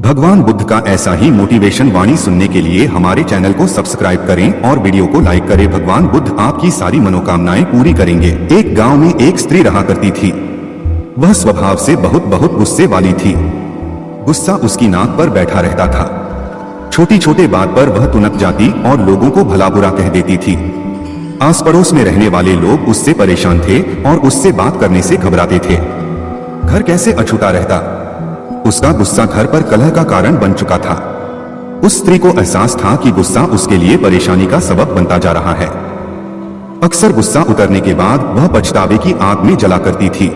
भगवान बुद्ध का ऐसा ही मोटिवेशन वाणी सुनने के लिए हमारे चैनल को सब्सक्राइब करें और वीडियो को लाइक करें। भगवान बुद्ध आपकी सारी मनोकामनाएं पूरी करेंगे। एक गांव में एक स्त्री रहा करती थी। वह स्वभाव से बहुत गुस्से वाली थी। गुस्सा उसकी नाक पर बैठा रहता था। छोटी छोटी बात पर वह तुनक जाती और लोगों को भला बुरा कह देती थी। आस पड़ोस में रहने वाले लोग उससे परेशान थे और उससे बात करने से घबराते थे। घर कैसे अछूता रहता। उसका गुस्सा घर पर कलह का कारण बन चुका था। उस स्त्री को एहसास था कि गुस्सा उसके लिए परेशानी का सबब बनता जा रहा है। अक्सर गुस्सा उतरने के बाद वह पछतावे की आग में जला करती थी,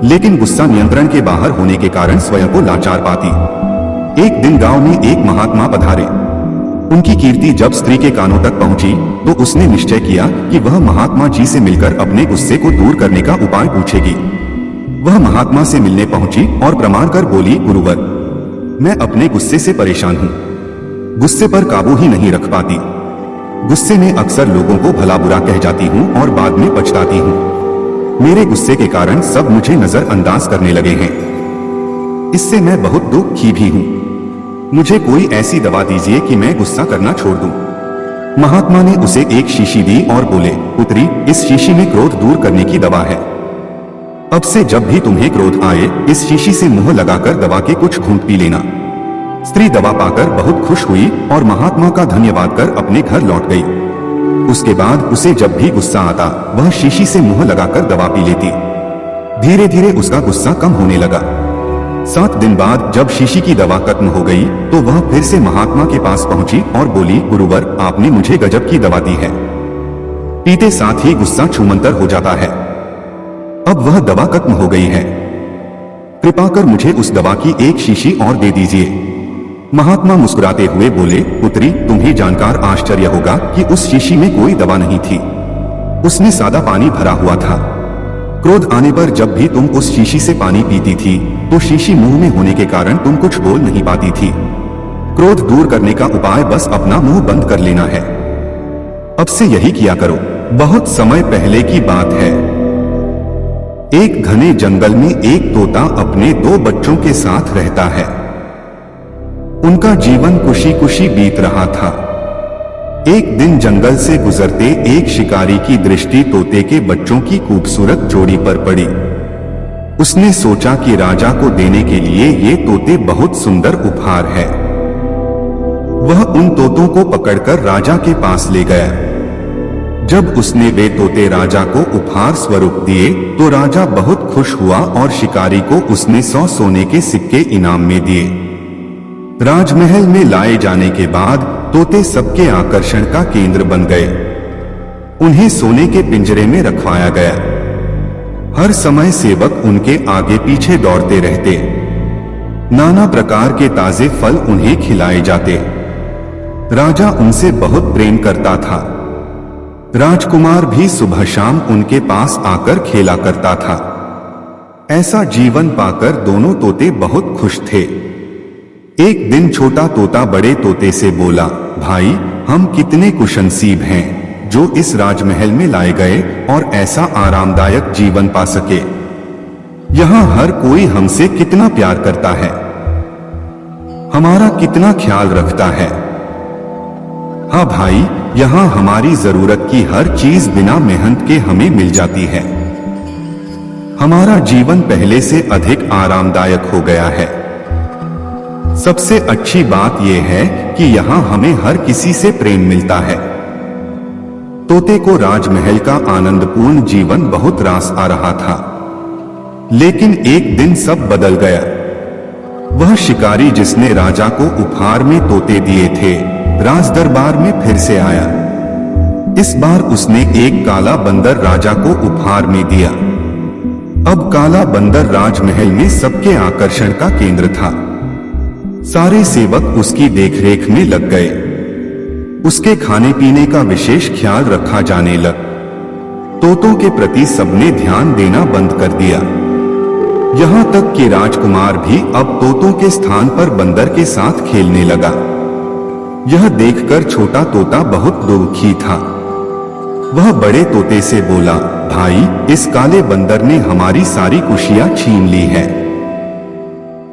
लेकिन गुस्सा नियंत्रण के बाहर होने के कारण स्वयं को लाचार पाती। एक दिन गांव में एक महात्मा पधारे। उनकी कीर्ति जब स्त्री के कानों तक पहुंची तो उसने निश्चय किया कि वह महात्मा जी से मिलकर अपने गुस्से को दूर करने का उपाय पूछेगी। वह महात्मा से मिलने पहुंची और प्रमाण कर बोली, गुरुवर, मैं अपने गुस्से से परेशान हूँ। गुस्से पर काबू ही नहीं रख पाती। गुस्से में अक्सर लोगों को भला बुरा कह जाती हूँ और बाद में पछताती हूँ। मेरे गुस्से के कारण सब मुझे नजरअंदाज करने लगे हैं। इससे मैं बहुत दुखी भी हूँ। मुझे कोई ऐसी दवा दीजिए कि मैं गुस्सा करना छोड़ दूं। महात्मा ने उसे एक शीशी दी और बोले, पुत्री, इस शीशी में क्रोध दूर करने की दवा है। अब से जब भी तुम्हें क्रोध आए, इस शीशी से मुंह लगाकर दवा के कुछ घूंट पी लेना। स्त्री दवा पाकर बहुत खुश हुई और महात्मा का धन्यवाद कर अपने घर लौट गई। उसके बाद उसे जब भी गुस्सा आता वह शीशी से मुंह लगाकर दवा पी लेती। धीरे धीरे उसका गुस्सा कम होने लगा। 7 दिन बाद जब शीशी की दवा खत्म हो गई तो वह फिर से महात्मा के पास पहुंची और बोली, गुरुवर, आपने मुझे गजब की दवा दी है। पीते साथ ही गुस्सा छूमंतर हो जाता है। अब वह दवा खत्म हो गई है। कृपा कर मुझे उस दवा की एक शीशी और दे दीजिए। महात्मा मुस्कुराते हुए बोले, पुत्री, तुम्हें जानकर आश्चर्य होगा कि उस शीशी में कोई दवा नहीं थी। उसमें सादा पानी भरा हुआ था। क्रोध आने पर जब भी तुम उस शीशी से पानी पीती थी तो शीशी मुंह में होने के कारण तुम कुछ बोल नहीं पाती थी। क्रोध दूर करने का उपाय बस अपना मुंह बंद कर लेना है। अब से यही किया करो। बहुत समय पहले की बात है। एक घने जंगल में एक तोता अपने 2 बच्चों के साथ रहता है। उनका जीवन खुशी खुशी बीत रहा था। एक दिन जंगल से गुजरते एक शिकारी की दृष्टि तोते के बच्चों की खूबसूरत जोड़ी पर पड़ी। उसने सोचा कि राजा को देने के लिए ये तोते बहुत सुंदर उपहार है। वह उन तोतों को पकड़कर राजा के पास ले गया। जब उसने वे तोते राजा को उपहार स्वरूप दिए तो राजा बहुत खुश हुआ और शिकारी को उसने 100 सोने के सिक्के इनाम में दिए। राजमहल में लाए जाने के बाद तोते सबके आकर्षण का केंद्र बन गए। उन्हें सोने के पिंजरे में रखवाया गया। हर समय सेवक उनके आगे पीछे दौड़ते रहते। नाना प्रकार के ताजे फल उन्हें खिलाए जाते। राजा उनसे बहुत प्रेम करता था। राजकुमार भी सुबह शाम उनके पास आकर खेला करता था। ऐसा जीवन पाकर दोनों तोते बहुत खुश थे। एक दिन छोटा तोता बड़े तोते से बोला, भाई, हम कितने खुशनसीब हैं जो इस राजमहल में लाए गए और ऐसा आरामदायक जीवन पा सके। यहाँ हर कोई हमसे कितना प्यार करता है, हमारा कितना ख्याल रखता है। हाँ भाई, यहाँ हमारी जरूरत की हर चीज बिना मेहनत के हमें मिल जाती है। हमारा जीवन पहले से अधिक आरामदायक हो गया है। सबसे अच्छी बात यह है कि यहाँ हमें हर किसी से प्रेम मिलता है। तोते को राजमहल का आनंदपूर्ण जीवन बहुत रास आ रहा था, लेकिन एक दिन सब बदल गया। वह शिकारी जिसने राजा को उपहार में तोते दिए थे राज दरबार में फिर से आया। इस बार उसने एक काला बंदर राजा को उपहार में दिया। अब काला बंदर राजमहल में सबके आकर्षण का केंद्र था। सारे सेवक उसकी देखरेख में लग गए। उसके खाने पीने का विशेष ख्याल रखा जाने लग। तोतों के प्रति सबने ध्यान देना बंद कर दिया। यहाँ तक कि राजकुमार भी अब तोतों के स्थान पर बंदर के साथ खेलने लगा। यह देखकर छोटा तोता बहुत दुखी था। वह बड़े तोते से बोला, भाई, इस काले बंदर ने हमारी सारी खुशियां छीन ली है।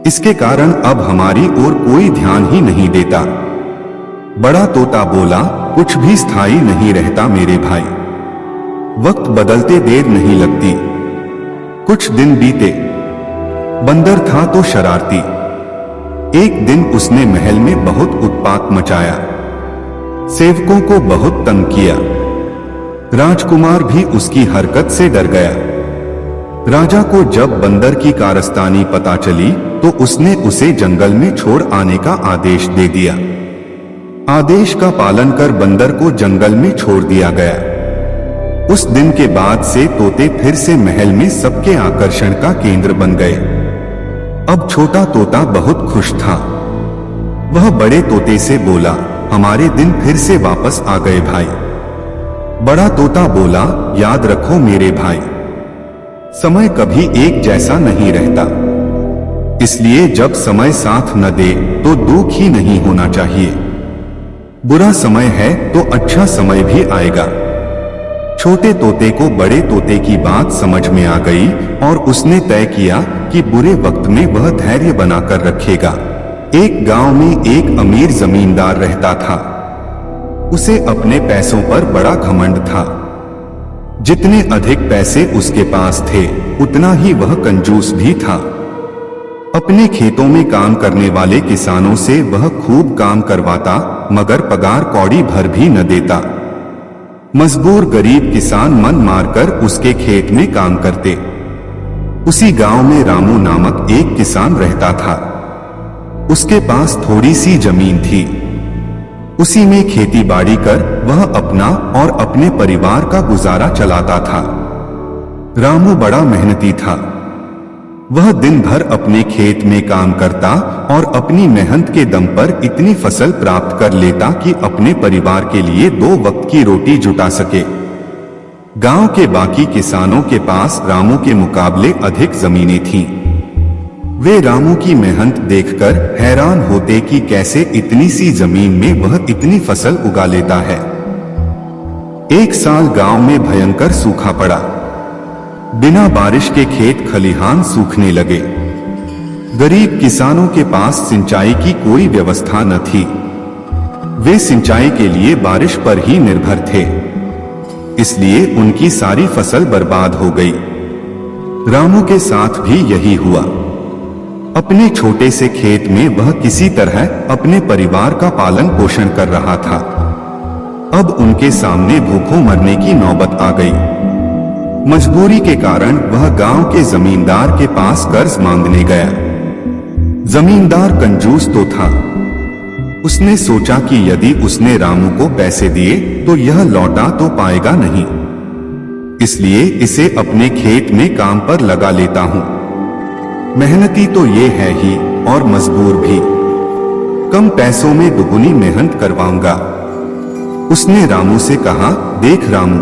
इसके कारण अब हमारी ओर कोई ध्यान ही नहीं देता। बड़ा तोता बोला, कुछ भी स्थायी नहीं रहता मेरे भाई। वक्त बदलते देर नहीं लगती। कुछ दिन बीते। बंदर था तो शरारती। एक दिन उसने महल में बहुत उत्पात मचाया, सेवकों को बहुत तंग किया। राजकुमार भी उसकी हरकत से डर गया। राजा को जब बंदर की कारस्तानी पता चली तो उसने उसे जंगल में छोड़ आने का आदेश दे दिया। आदेश का पालन कर बंदर को जंगल में छोड़ दिया गया। उस दिन के बाद से तोते फिर से महल में सबके आकर्षण का केंद्र बन गए। अब छोटा तोता बहुत खुश था। वह बड़े तोते से बोला, हमारे दिन फिर से वापस आ गए भाई। बड़ा तोता बोला, याद रखो मेरे भाई, समय कभी एक जैसा नहीं रहता, इसलिए जब समय साथ न दे तो दुख ही नहीं होना चाहिए। बुरा समय है तो अच्छा समय भी आएगा। छोटे तोते को बड़े तोते की बात समझ में आ गई और उसने तय किया कि बुरे वक्त में वह धैर्य बनाकर रखेगा। एक गांव में एक अमीर जमींदार रहता था। उसे अपने पैसों पर बड़ा घमंड था। जितने अधिक पैसे उसके पास थे उतना ही वह कंजूस भी था। अपने खेतों में काम करने वाले किसानों से वह खूब काम करवाता मगर पगार कौड़ी भर भी न देता। मजबूर गरीब किसान मन मारकर उसके खेत में काम करते। उसी गांव में रामू नामक एक किसान रहता था। उसके पास थोड़ी सी जमीन थी। उसी में खेती बाड़ी कर वह अपना और अपने परिवार का गुजारा चलाता था। रामू बड़ा मेहनती था। वह दिन भर अपने खेत में काम करता और अपनी मेहनत के दम पर इतनी फसल प्राप्त कर लेता कि अपने परिवार के लिए 2 वक्त की रोटी जुटा सके। गांव के बाकी किसानों के पास रामू के मुकाबले अधिक जमीनें थीं। वे रामू की मेहनत देखकर हैरान होते कि कैसे इतनी सी जमीन में वह इतनी फसल उगा लेता है। एक साल गांव में भयंकर सूखा पड़ा। बिना बारिश के खेत खलिहान सूखने लगे। गरीब किसानों के पास सिंचाई की कोई व्यवस्था न थी। वे सिंचाई के लिए बारिश पर ही निर्भर थे, इसलिए उनकी सारी फसल बर्बाद हो गई। रामू के साथ भी यही हुआ। अपने छोटे से खेत में वह किसी तरह अपने परिवार का पालन पोषण कर रहा था। अब उनके सामने भूखों मरने की नौबत आ गई। मजबूरी के कारण वह गांव के जमींदार के पास कर्ज मांगने गया। जमींदार कंजूस तो था। उसने सोचा कि यदि उसने रामू को पैसे दिए तो यह लौटा तो पाएगा नहीं, इसलिए इसे अपने खेत में काम पर लगा लेता हूं। मेहनती तो ये है ही और मजबूर भी। कम पैसों में दुगुनी मेहनत करवाऊंगा। उसने रामू से कहा, देख रामू,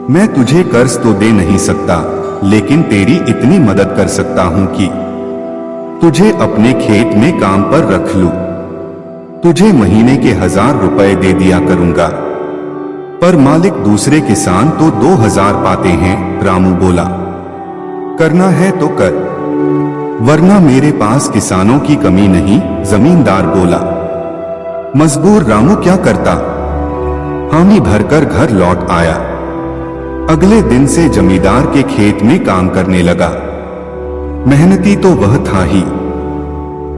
मैं तुझे कर्ज तो दे नहीं सकता, लेकिन तेरी इतनी मदद कर सकता हूं कि तुझे अपने खेत में काम पर रख लूं। तुझे महीने के 1000 रुपए दे दिया करूंगा। पर मालिक दूसरे किसान तो 2000 पाते हैं। रामू बोला, करना है तो कर, वरना मेरे पास किसानों की कमी नहीं। जमींदार बोला। मजबूर रामू क्या करता, हामी भरकर घर लौट आया। अगले दिन से जमींदार के खेत में काम करने लगा। मेहनती तो वह था ही।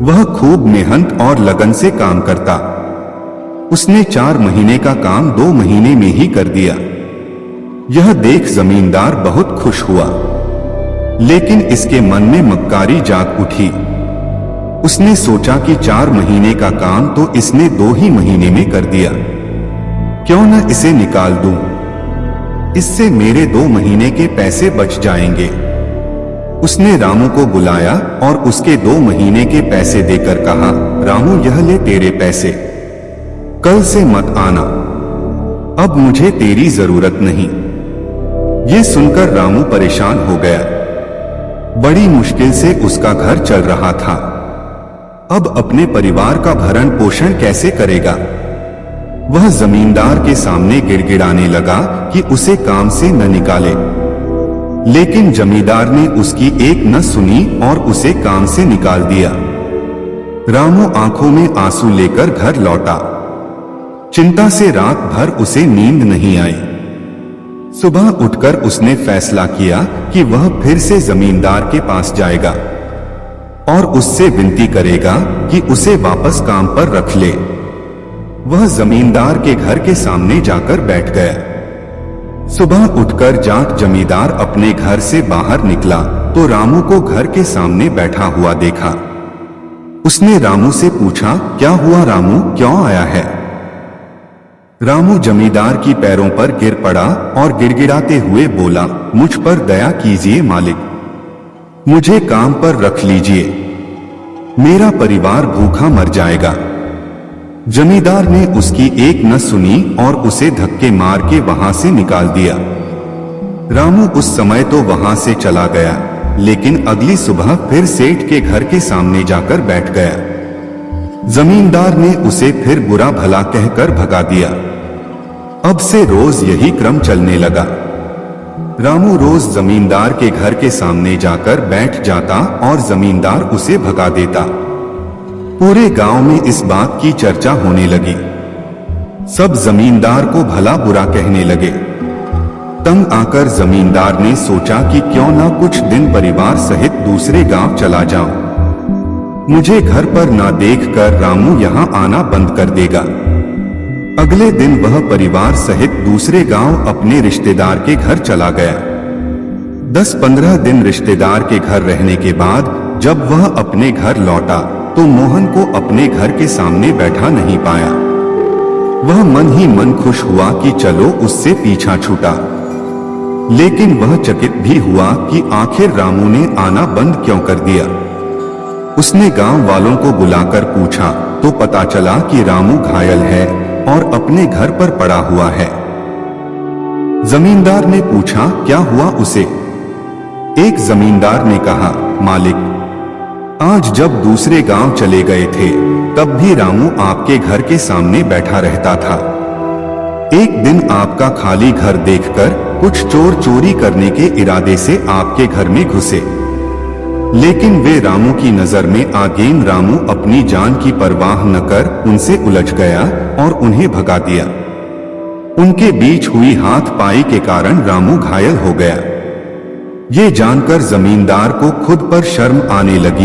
वह खूब मेहनत और लगन से काम करता। उसने 4 महीने का काम 2 महीने में ही कर दिया। यह देख जमींदार बहुत खुश हुआ, लेकिन इसके मन में मक्कारी जाग उठी। उसने सोचा कि 4 महीने का काम तो इसने 2 ही महीने में कर दिया, क्यों न इसे निकाल दूं। इससे मेरे 2 महीने के पैसे बच जाएंगे। उसने रामू को बुलाया और उसके 2 महीने के पैसे देकर कहा, रामू यह ले तेरे पैसे, कल से मत आना, अब मुझे तेरी जरूरत नहीं। ये सुनकर रामू परेशान हो गया। बड़ी मुश्किल से उसका घर चल रहा था। अब अपने परिवार का भरण पोषण कैसे करेगा। वह जमींदार के सामने गिड़गिड़ाने लगा कि उसे काम से न निकाले। लेकिन जमींदार ने उसकी एक न सुनी और उसे काम से निकाल दिया। रामू आंखों में आंसू लेकर घर लौटा। चिंता से रात भर उसे नींद नहीं आई। सुबह उठकर उसने फैसला किया कि वह फिर से जमींदार के पास जाएगा और उससे विनती करेगा कि उसे वापस काम पर रख ले। वह जमींदार के घर के सामने जाकर बैठ गया। सुबह उठकर जाट जमींदार अपने घर से बाहर निकला तो रामू को घर के सामने बैठा हुआ देखा। उसने रामू से पूछा, क्या हुआ रामू, क्यों आया है? रामू जमींदार की पैरों पर गिर पड़ा और गिड़गिड़ाते हुए बोला, मुझ पर दया कीजिए मालिक, मुझे काम पर रख लीजिए, मेरा परिवार भूखा मर जाएगा। जमींदार ने उसकी एक न सुनी और उसे धक्के मार के वहां से निकाल दिया। रामू उस समय तो वहां से चला गया, लेकिन अगली सुबह फिर सेठ के घर के सामने जाकर बैठ गया। जमींदार ने उसे फिर बुरा भला कहकर भगा दिया। अब से रोज यही क्रम चलने लगा। रामू रोज जमींदार के घर के सामने जाकर बैठ जाता और जमींदार उसे भगा देता। पूरे गांव में इस बात की चर्चा होने लगी। सब जमींदार को भला बुरा कहने लगे। तंग आकर जमींदार ने सोचा कि क्यों ना कुछ दिन परिवार सहित दूसरे गांव चला जाऊं। मुझे घर पर ना देखकर रामू यहां आना बंद कर देगा। अगले दिन वह परिवार सहित दूसरे गांव अपने रिश्तेदार के घर चला गया। 10-15 दिन रिश्तेदार के घर रहने के बाद जब वह अपने घर लौटा तो मोहन को अपने घर के सामने बैठा नहीं पाया। वह मन ही मन खुश हुआ कि चलो उससे पीछा छूटा, लेकिन वह चकित भी हुआ कि आखिर रामू ने आना बंद क्यों कर दिया। उसने गांव वालों को बुलाकर पूछा तो पता चला कि रामू घायल है और अपने घर पर पड़ा हुआ है। जमींदार ने पूछा, क्या हुआ उसे? एक जमींदार ने कहा, मालिक, आज जब दूसरे गांव चले गए थे तब भी रामू आपके घर के सामने बैठा रहता था। एक दिन आपका खाली घर देखकर कुछ चोर चोरी करने के इरादे से आपके घर में घुसे, लेकिन वे रामू की नजर में आ गए। रामू अपनी जान की परवाह न कर उनसे उलझ गया और उन्हें भगा दिया। उनके बीच हुई हाथ-पाई के कारण रामू घायल हो गया। ये जानकर जमींदार को खुद पर शर्म आने लगी।